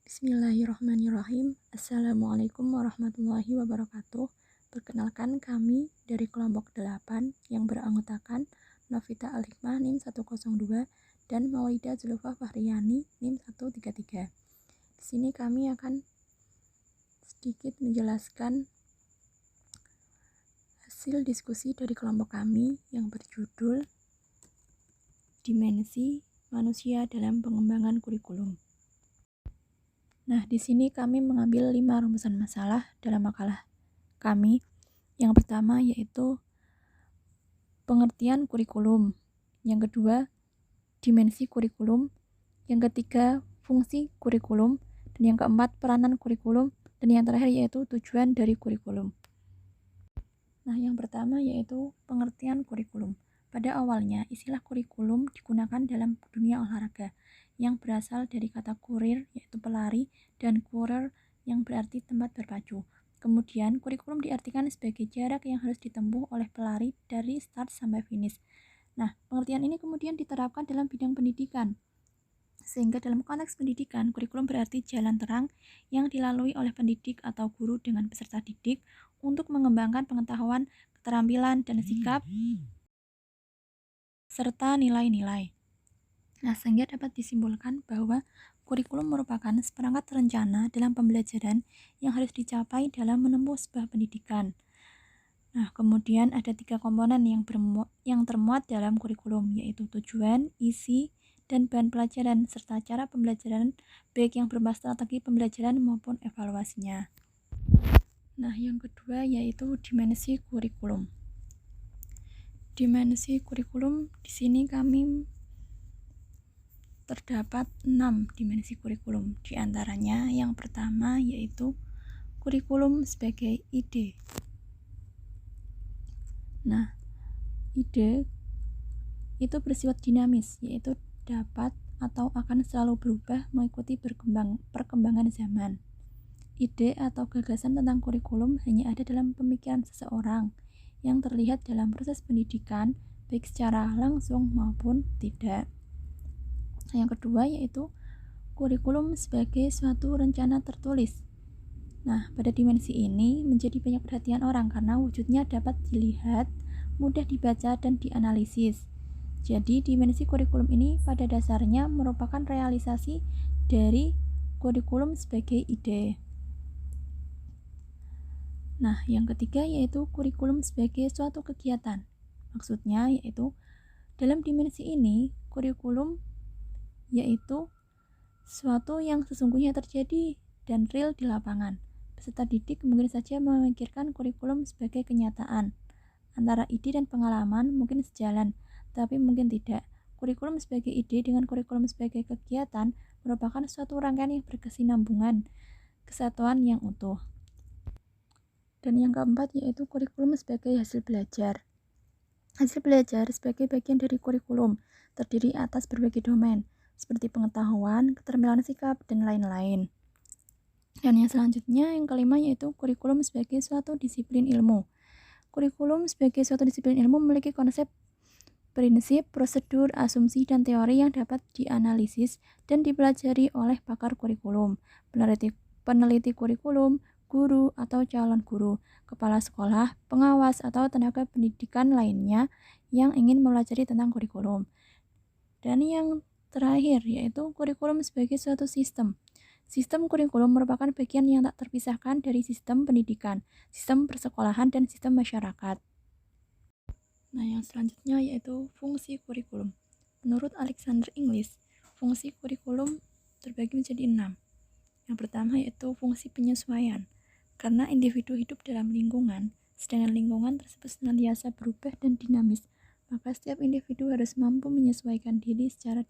Bismillahirrahmanirrahim. Assalamualaikum warahmatullahi wabarakatuh. Perkenalkan, kami dari kelompok 8 yang beranggotakan Novita Al-Hikmah NIM 102 dan Maulidah Zulfa Fahriyani NIM 133. Di sini kami akan sedikit menjelaskan hasil diskusi dari kelompok kami yang berjudul Dimensi Manusia dalam Pengembangan Kurikulum. Nah, di sini kami mengambil 5 rumusan masalah dalam makalah kami. Yang pertama yaitu pengertian kurikulum. Yang kedua, dimensi kurikulum. Yang ketiga, fungsi kurikulum. Dan yang keempat, peranan kurikulum. Dan yang terakhir yaitu tujuan dari kurikulum. Nah, yang pertama yaitu pengertian kurikulum. Pada awalnya, istilah kurikulum digunakan dalam dunia olahraga yang berasal dari kata kurir, yaitu pelari, dan kurer yang berarti tempat berpacu. Kemudian, kurikulum diartikan sebagai jarak yang harus ditempuh oleh pelari dari start sampai finish. Nah, pengertian ini kemudian diterapkan dalam bidang pendidikan. Sehingga dalam konteks pendidikan, kurikulum berarti jalan terang yang dilalui oleh pendidik atau guru dengan peserta didik untuk mengembangkan pengetahuan, keterampilan, dan sikap serta nilai-nilai. Nah, sehingga dapat disimpulkan bahwa kurikulum merupakan seperangkat rencana dalam pembelajaran yang harus dicapai dalam menempuh sebuah pendidikan. Nah, kemudian ada 3 komponen yang termuat dalam kurikulum, yaitu tujuan, isi, dan bahan pelajaran, serta cara pembelajaran baik yang berupa strategi pembelajaran maupun evaluasinya. Nah, yang kedua yaitu dimensi kurikulum. Dimensi kurikulum di sini kami terdapat 6 dimensi kurikulum. Di antaranya yang pertama yaitu kurikulum sebagai ide. Nah, ide itu bersifat dinamis, yaitu dapat atau akan selalu berubah mengikuti perkembangan zaman. Ide atau gagasan tentang kurikulum hanya ada dalam pemikiran seseorang yang terlihat dalam proses pendidikan, baik secara langsung maupun tidak. Yang kedua yaitu kurikulum sebagai suatu rencana tertulis. Nah, pada dimensi ini menjadi banyak perhatian orang karena wujudnya dapat dilihat, mudah dibaca, dan dianalisis. Jadi, dimensi kurikulum ini pada dasarnya merupakan realisasi dari kurikulum sebagai ide. Nah, yang ketiga yaitu kurikulum sebagai suatu kegiatan. Maksudnya yaitu dalam dimensi ini, kurikulum yaitu suatu yang sesungguhnya terjadi dan real di lapangan. Peserta didik mungkin saja memikirkan kurikulum sebagai kenyataan. Antara ide dan pengalaman mungkin sejalan, tapi mungkin tidak. Kurikulum sebagai ide dengan kurikulum sebagai kegiatan merupakan suatu rangkaian yang berkesinambungan, kesatuan yang utuh. Dan yang keempat yaitu kurikulum sebagai hasil belajar. Hasil belajar sebagai bagian dari kurikulum terdiri atas berbagai domain, seperti pengetahuan, keterampilan sikap, dan lain-lain. Dan yang selanjutnya, yang kelima yaitu kurikulum sebagai suatu disiplin ilmu. Kurikulum sebagai suatu disiplin ilmu memiliki konsep, prinsip, prosedur, asumsi, dan teori yang dapat dianalisis dan dipelajari oleh pakar kurikulum, peneliti kurikulum, guru atau calon guru, kepala sekolah, pengawas, atau tenaga pendidikan lainnya yang ingin mempelajari tentang kurikulum. Dan yang terakhir yaitu kurikulum sebagai suatu sistem. Sistem kurikulum merupakan bagian yang tak terpisahkan dari sistem pendidikan, sistem persekolahan, dan sistem masyarakat. Nah, yang selanjutnya yaitu fungsi kurikulum. Menurut Alexander Inglis, fungsi kurikulum terbagi menjadi 6. Yang pertama yaitu fungsi penyesuaian. Karena individu hidup dalam lingkungan, sedangkan lingkungan tersebut senantiasa berubah dan dinamis, maka setiap individu harus mampu menyesuaikan diri secara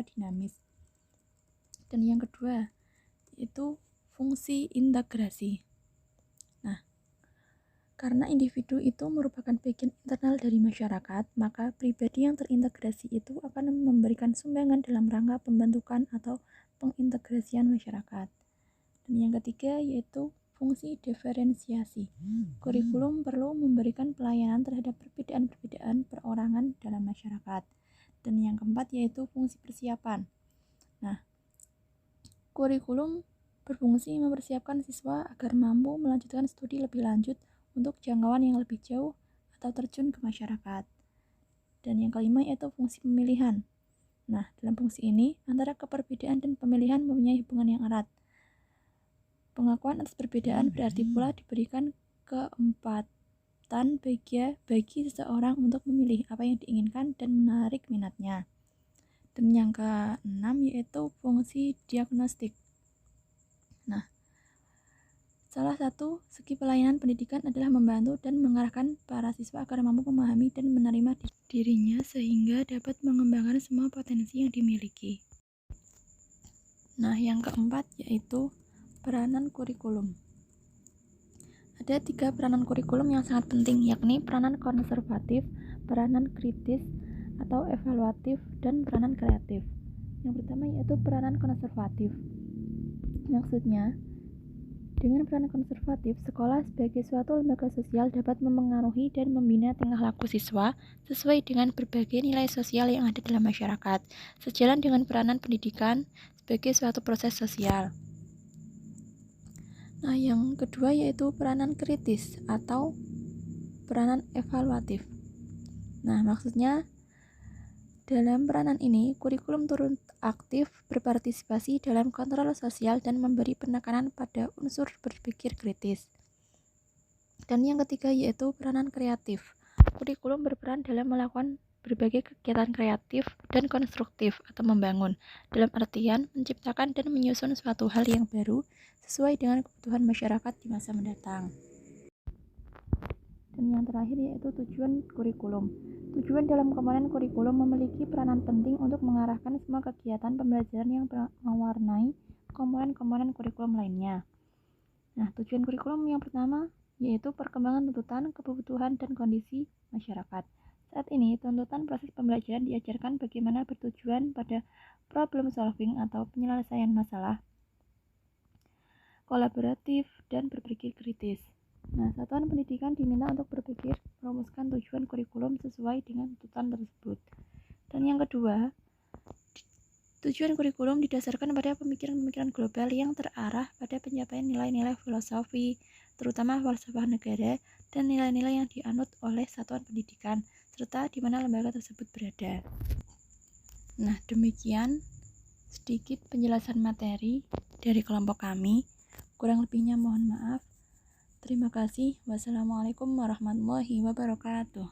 dinamis. Dan yang kedua, yaitu fungsi integrasi. Nah, karena individu itu merupakan bagian internal dari masyarakat, maka pribadi yang terintegrasi itu akan memberikan sumbangan dalam rangka pembentukan atau pengintegrasian masyarakat. Dan yang ketiga yaitu fungsi diferensiasi. Kurikulum perlu memberikan pelayanan terhadap perbedaan-perbedaan perorangan dalam masyarakat. Dan yang keempat yaitu fungsi persiapan. Nah, kurikulum berfungsi mempersiapkan siswa agar mampu melanjutkan studi lebih lanjut untuk jangkauan yang lebih jauh atau terjun ke masyarakat. Dan yang kelima yaitu fungsi pemilihan. Nah, dalam fungsi ini, antara keperbedaan dan pemilihan mempunyai hubungan yang erat. Pengakuan atas perbedaan berarti pula diberikan keempatan bagi seseorang untuk memilih apa yang diinginkan dan menarik minatnya. Dan yang keenam yaitu fungsi diagnostik. Nah, salah satu segi pelayanan pendidikan adalah membantu dan mengarahkan para siswa agar mampu memahami dan menerima dirinya sehingga dapat mengembangkan semua potensi yang dimiliki. Nah, yang keempat yaitu peranan kurikulum. Ada 3 peranan kurikulum yang sangat penting, yakni peranan konservatif, peranan kritis atau evaluatif, dan peranan kreatif. Yang pertama yaitu peranan konservatif. Maksudnya, dengan peranan konservatif, sekolah sebagai suatu lembaga sosial dapat memengaruhi dan membina tingkah laku siswa sesuai dengan berbagai nilai sosial yang ada dalam masyarakat, sejalan dengan peranan pendidikan sebagai suatu proses sosial. Nah, yang kedua yaitu peranan kritis atau peranan evaluatif. Nah, maksudnya dalam peranan ini, kurikulum turut aktif berpartisipasi dalam kontrol sosial dan memberi penekanan pada unsur berpikir kritis. Dan yang ketiga yaitu peranan kreatif. Kurikulum berperan dalam melakukan berbagai kegiatan kreatif dan konstruktif atau membangun, dalam artian menciptakan dan menyusun suatu hal yang baru sesuai dengan kebutuhan masyarakat di masa mendatang. Dan yang terakhir yaitu tujuan kurikulum. Tujuan dalam komponen kurikulum memiliki peranan penting untuk mengarahkan semua kegiatan pembelajaran yang mewarnai komponen-komponen kurikulum lainnya. Nah, tujuan kurikulum yang pertama yaitu perkembangan tuntutan, kebutuhan, dan kondisi masyarakat. Saat ini, tuntutan proses pembelajaran diajarkan bagaimana bertujuan pada problem solving atau penyelesaian masalah, kolaboratif, dan berpikir kritis. Nah, satuan pendidikan diminta untuk berpikir merumuskan tujuan kurikulum sesuai dengan tuntutan tersebut. Dan yang kedua, tujuan kurikulum didasarkan pada pemikiran-pemikiran global yang terarah pada pencapaian nilai-nilai filosofi, terutama falsafah negara, dan nilai-nilai yang dianut oleh satuan pendidikan, serta di mana lembaga tersebut berada. Nah, demikian sedikit penjelasan materi dari kelompok kami. Kurang lebihnya mohon maaf. Terima kasih. Wassalamualaikum warahmatullahi wabarakatuh.